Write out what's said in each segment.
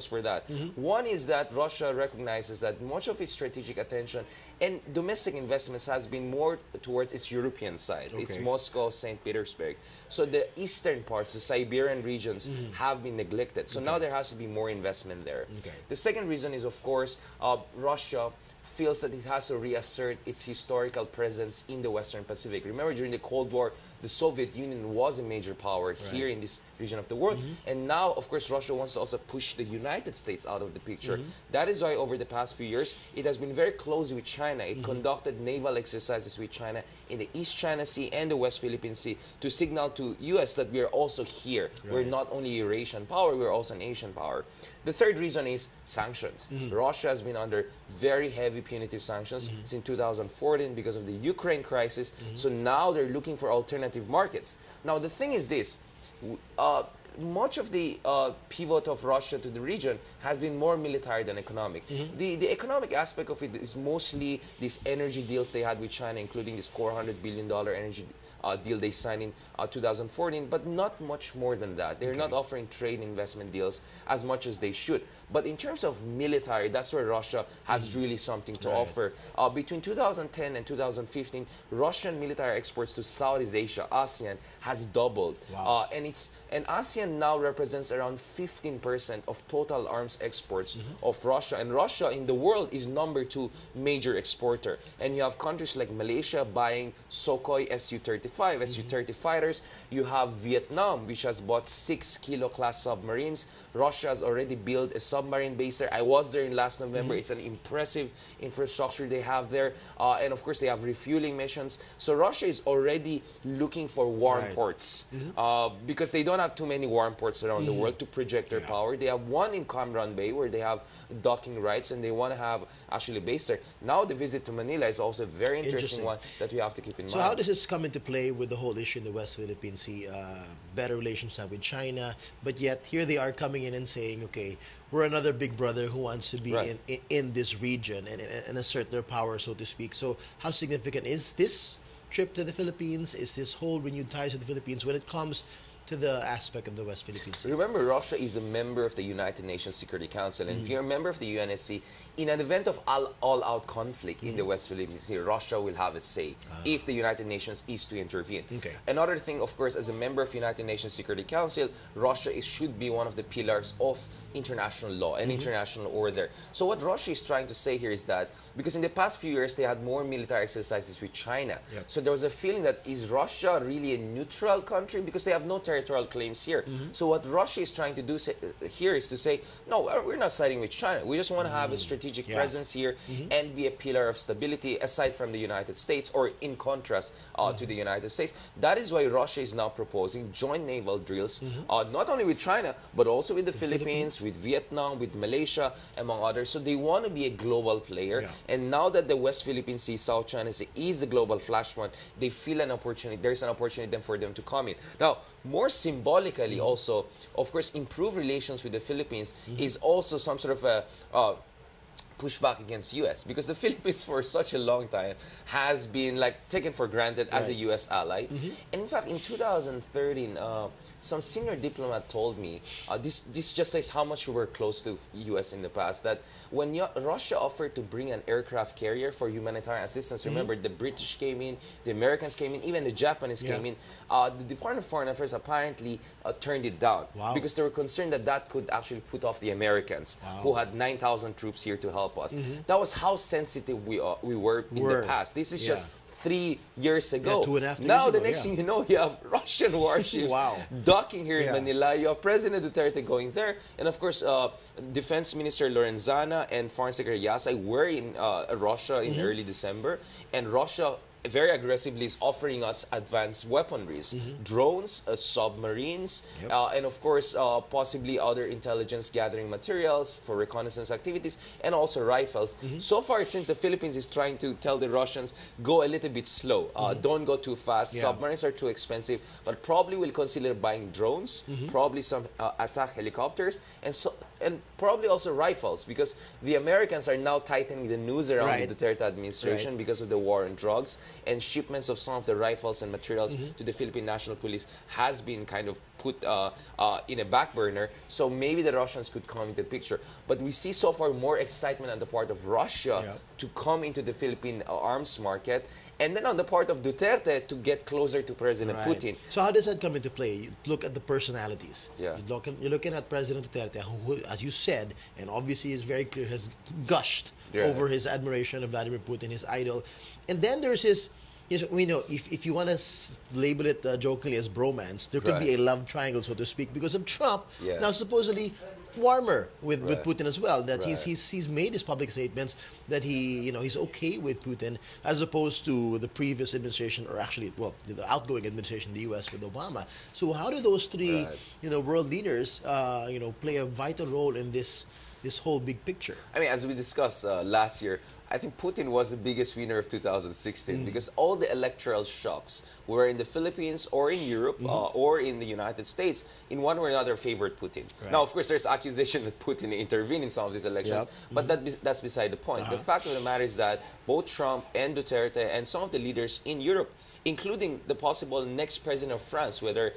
for that. One is that Russia recognizes that much of its strategic attention and domestic investments has been more towards its European side. Okay. It's Moscow, St. Petersburg. So the eastern parts, the Siberian regions, have been neglected. So now there has to be more investment there. The second reason is, of course, Russia feels that it has to reassert its historical presence in the Western Pacific. Remember, during the Cold War, the Soviet Union was a major power here in this region of the world. And now, of course, Russia wants to also push the United States out of the picture. That is why over the past few years, it has been very close with China. It conducted naval exercises with China in the East China Sea and the West Philippine Sea to signal to U.S. that we are also here. We're not only a Eurasian power, we're also an Asian power. The third reason is sanctions. Russia has been under very heavy punitive sanctions since 2014 because of the Ukraine crisis. So now they're looking for alternative markets. Now the thing is this, much of the pivot of Russia to the region has been more military than economic. The economic aspect of it is mostly these energy deals they had with China, including this $400 billion energy deal they signed in 2014, but not much more than that. They're not offering trade investment deals as much as they should. But in terms of military, that's where Russia has really something to offer. Between 2010 and 2015, Russian military exports to Southeast Asia, ASEAN, has doubled. And ASEAN now represents around 15% of total arms exports of Russia. And Russia in the world is #2 major exporter. And you have countries like Malaysia buying Sukhoi Su-35, Su-30 fighters. You have Vietnam, which has bought 6 Kilo class submarines. Russia has already built a submarine base there. I was there in last November. It's an impressive infrastructure they have there. And of course, they have refueling missions. So Russia is already looking for warm ports because they don't have too many warm ports around the world to project their power. They have one in Cam Bay where they have docking rights and they want to have actually a base there. Now the visit to Manila is also a very interesting one that we have to keep in mind. So how does this come into play with the whole issue in the West Philippine Sea? Better relations now with China, but yet here they are coming in and saying, okay, we're another big brother who wants to be in this region and assert their power, so to speak. So how significant is this trip to the Philippines? Is this whole renewed ties to the Philippines when it comes to the aspect of the West Philippines? Remember, Russia is a member of the United Nations Security Council, and if you're a member of the UNSC, in an event of all-out conflict in the West Philippine Sea, Russia will have a say if the United Nations is to intervene. Another thing, of course, as a member of United Nations Security Council, Russia should be one of the pillars of international law and international order. So what Russia is trying to say here is that, because in the past few years, they had more military exercises with China. So there was a feeling that, is Russia really a neutral country? Because they have no territorial claims here. So what Russia is trying to do here is to say, no, we're not siding with China. We just want to have a strategic presence here and be a pillar of stability aside from the United States, or in contrast to the United States. That is why Russia is now proposing joint naval drills, not only with China, but also with the Philippines, with Vietnam, with Malaysia, among others. So they want to be a global player. And now that the West Philippine Sea, South China Sea is the global flashpoint, they feel an opportunity. There's an opportunity for them to come in. Now, more symbolically also, of course, improve relations with the Philippines is also some sort of a pushback against U.S. because the Philippines for such a long time has been like taken for granted as a U.S. ally. And in fact, in 2013, some senior diplomat told me, this just says how much we were close to U.S. in the past, that when Russia offered to bring an aircraft carrier for humanitarian assistance, remember the British came in, the Americans came in, even the Japanese came in, the Department of Foreign Affairs apparently turned it down because they were concerned that that could actually put off the Americans who had 9,000 troops here to help us. That was how sensitive we were in the past. This is just 3 years ago. 2.5 years now, ago, the next thing you know, you have Russian warships docking here in Manila. You have President Duterte going there. And of course, Defense Minister Lorenzana and Foreign Secretary Yasay were in Russia in early December. And Russia very aggressively is offering us advanced weaponries, drones, submarines, and of course, possibly other intelligence gathering materials for reconnaissance activities, and also rifles. So far, it seems the Philippines is trying to tell the Russians, go a little bit slow, don't go too fast, submarines are too expensive, but probably will consider buying drones, probably some attack helicopters, and probably also rifles, because the Americans are now tightening the noose around the Duterte administration because of the war on drugs, and shipments of some of the rifles and materials to the Philippine National Police has been kind of put in a back burner. So maybe the Russians could come into the picture. But we see so far more excitement on the part of Russia to come into the Philippine arms market. And then on the part of Duterte to get closer to President Putin. So how does that come into play? You look at the personalities. Yeah. You're looking at President Duterte, who, as you said, and obviously is very clear, has gushed over his admiration of Vladimir Putin, his idol. And then there's his, we know, if you want to label it jokingly as bromance, there could be a love triangle, so to speak, because of Trump. Now supposedly warmer with Putin as well. That he's made his public statements that he's okay with Putin, as opposed to the previous administration, or actually, well, the outgoing administration in the U.S. with Obama. So how do those three world leaders play a vital role in this whole big picture? I mean, as we discussed last year, I think Putin was the biggest winner of 2016 because all the electoral shocks were in the Philippines or in Europe or in the United States, in one way or another, favored Putin. Now, of course, there's accusation that Putin intervened in some of these elections, but that's beside the point. The fact of the matter is that both Trump and Duterte and some of the leaders in Europe, including the possible next president of France, whether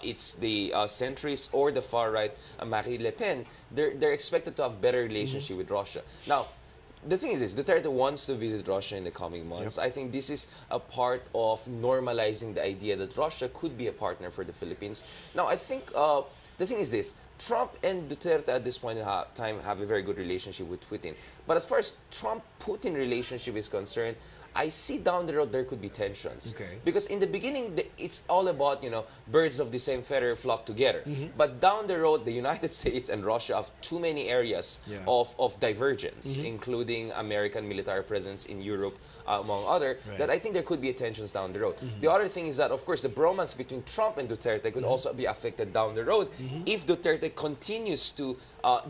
it's the centrist or the far-right Marine Le Pen, they're expected to have better relationship with Russia. Now, the thing is this, Duterte wants to visit Russia in the coming months. I think this is a part of normalizing the idea that Russia could be a partner for the Philippines. Now, I think the thing is this, Trump and Duterte at this point in time have a very good relationship with Putin. But as far as Trump-Putin relationship is concerned, I see down the road there could be tensions. Because in the beginning, it's all about, birds of the same feather flock together. But down the road, the United States and Russia have too many areas of divergence, including American military presence in Europe, among other, that I think there could be tensions down the road. The other thing is that, of course, the bromance between Trump and Duterte could also be affected down the road if Duterte continues to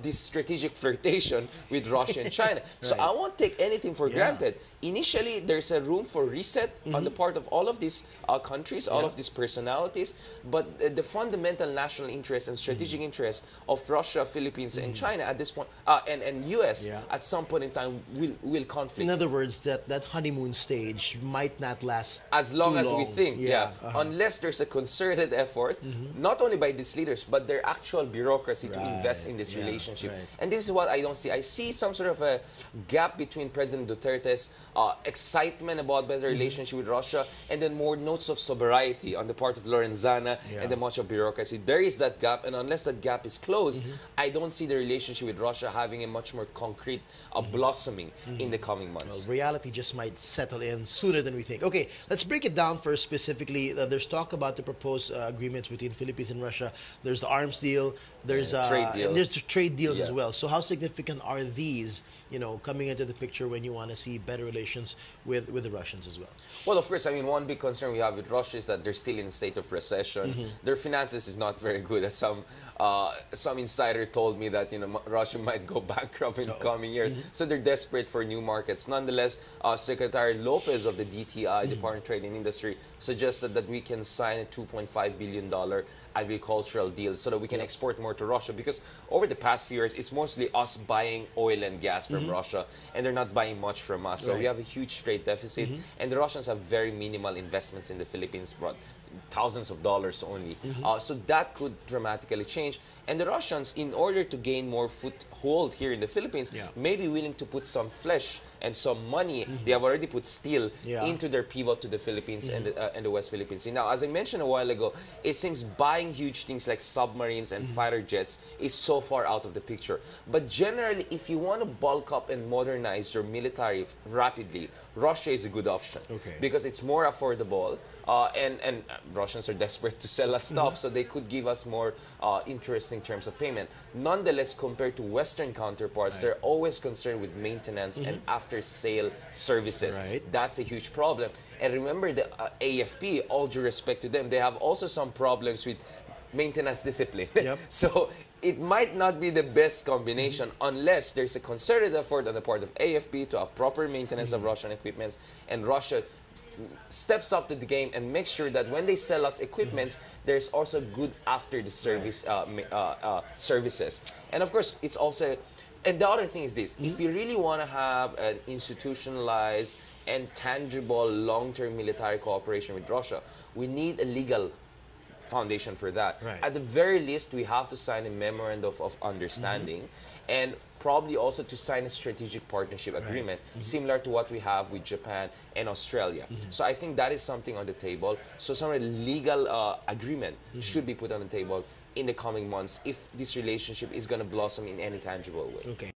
this strategic flirtation with Russia and China. So I won't take anything for granted. Initially, there's a room for reset on the part of all of these countries, all of these personalities, but the fundamental national interest and strategic interest of Russia, Philippines, and China at this point, and U.S. at some point in time will conflict. In other words, that honeymoon stage might not last as long as long. we think, unless there's a concerted effort, not only by these leaders, but their actual bureaucracy to invest in this relationship. And this is what I don't see. I see some sort of a gap between President Duterte's excitement about better relationship with Russia and then more notes of sobriety on the part of Lorenzana and the much of bureaucracy. There is that gap, and unless that gap is closed, I don't see the relationship with Russia having a much more concrete blossoming in the coming months. Well, reality just might settle in sooner than we think. Okay, let's break it down first specifically. There's talk about the proposed agreements between Philippines and Russia. There's the arms deal. There's trade deal. And there's the trade deals as well. So how significant are these, coming into the picture when you want to see better relations with the Russians as well? Well, of course, I mean, one big concern we have with Russia is that they're still in a state of recession. Their finances is not very good. As some insider told me that, Russia might go bankrupt in the coming years. So they're desperate for new markets. Nonetheless, Secretary Lopez of the DTI, Department of Trade and Industry, suggested that we can sign a $2.5 billion agricultural deal so that we can export more to Russia, because over the past few years, it's mostly us buying oil and gas from Russia, and they're not buying much from us. So we have a huge trade deficit, and the Russians have very minimal investments in the Philippines, brought thousands of dollars only. So that could dramatically change. And the Russians, in order to gain more foothold here in the Philippines, may be willing to put some flesh and some money. They have already put steel into their pivot to the Philippines and the West Philippines Sea. Now, as I mentioned a while ago, it seems buying huge things like submarines and fighter jets is so far out of the picture. But generally, if you want to bulk up and modernize your military rapidly, Russia is a good option because it's more affordable, and Russians are desperate to sell us stuff, so they could give us more interesting terms of payment. Nonetheless, compared to Western counterparts, they're always concerned with maintenance and after-sale services. That's a huge problem. And remember, the AFP, all due respect to them, they have also some problems with maintenance discipline. So it might not be the best combination unless there's a concerted effort on the part of AFP to have proper maintenance of Russian equipments, and Russia steps up to the game and makes sure that when they sell us equipment, there's also good after the service services. And of course, it's also, and the other thing is this, if you really want to have an institutionalized and tangible long-term military cooperation with Russia, we need a legal foundation for that. Right. At the very least, we have to sign a memorandum of understanding, and probably also to sign a strategic partnership agreement, similar to what we have with Japan and Australia. So I think that is something on the table. So some legal agreement should be put on the table in the coming months if this relationship is going to blossom in any tangible way. Okay.